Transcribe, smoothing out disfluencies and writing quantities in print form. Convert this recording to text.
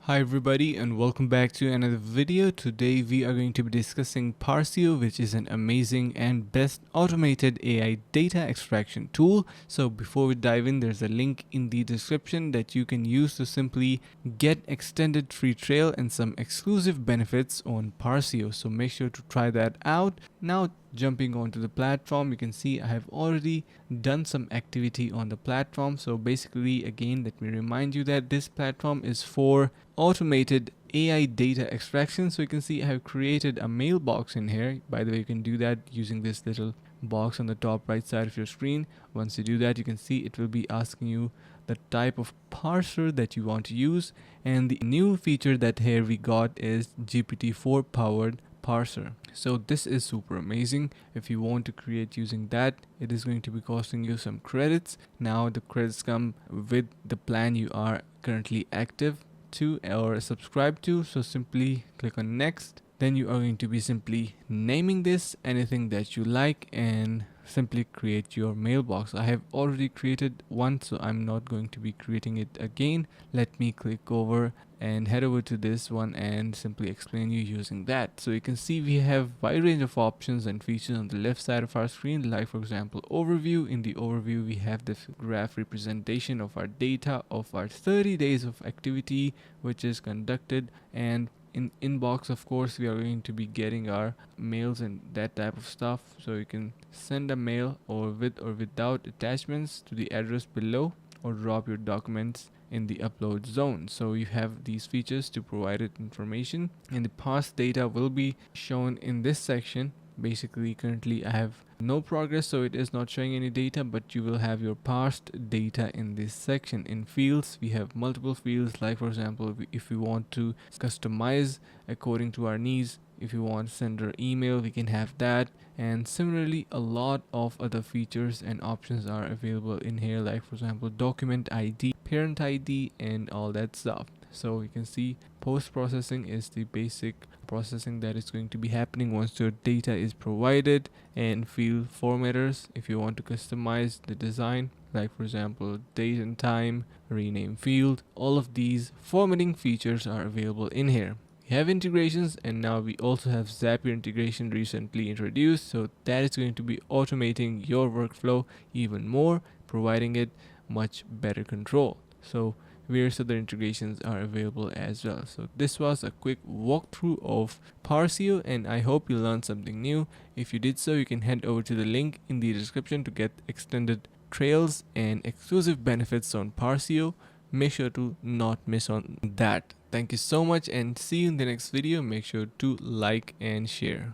Hi everybody and welcome back to another video. Today we are going to be discussing Parsio, which is an amazing and best automated AI data extraction tool. So before we dive in, there's a link in the description that you can use to simply get extended free trial and some exclusive benefits on Parsio. So make sure to try that out. Now jumping onto the platform, you can see I have already done some activity on the platform. So basically, again, let me remind you that this platform is for automated AI data extraction. So you can see I have created a mailbox in here. By the way, you can do that using this little box on the top right side of your screen. Once you do that, you can see it will be asking you the type of parser that you want to use, and the new feature that here we got is GPT-4 powered parser. So this is super amazing. If you want to create using that, it is going to be costing you some credits. Now the credits come with the plan you are currently active to or subscribe to. So simply click on next. Then you are going to be simply naming this anything that you like and simply create your mailbox. I have already created one, so I'm not going to be creating it again. Let me click over and head over to this one and simply explain you using that. So you can see we have wide range of options and features on the left side of our screen, like for example overview. In the overview we have this graph representation of our data of our 30 days of activity which is conducted, and in inbox of course we are going to be getting our mails and that type of stuff. So you can send a mail or with or without attachments to the address below, or drop your documents in the upload zone. So you have these features to provide it information, and the past data will be shown in this section. Basically currently I have no progress, so it is not showing any data, but you will have your past data in this section. In fields we have multiple fields, like for example if we want to customize according to our needs, if you want to send our email we can have that, and similarly a lot of other features and options are available in here, like for example document ID, parent ID, and all that stuff. So you can see post processing is the basic processing that is going to be happening once your data is provided, and field formatters if you want to customize the design, like for example date and time, rename field. All of these formatting features are available in here. We have integrations, and now we also have Zapier integration recently introduced, so that is going to be automating your workflow even more, providing it much better control. So various other integrations are available as well. So this was a quick walkthrough of Parsio, and I hope you learned something new. If you did so, you can head over to the link in the description to get extended trails and exclusive benefits on Parsio. Make sure to not miss on that. Thank you so much and see you in the next video. Make sure to like and share.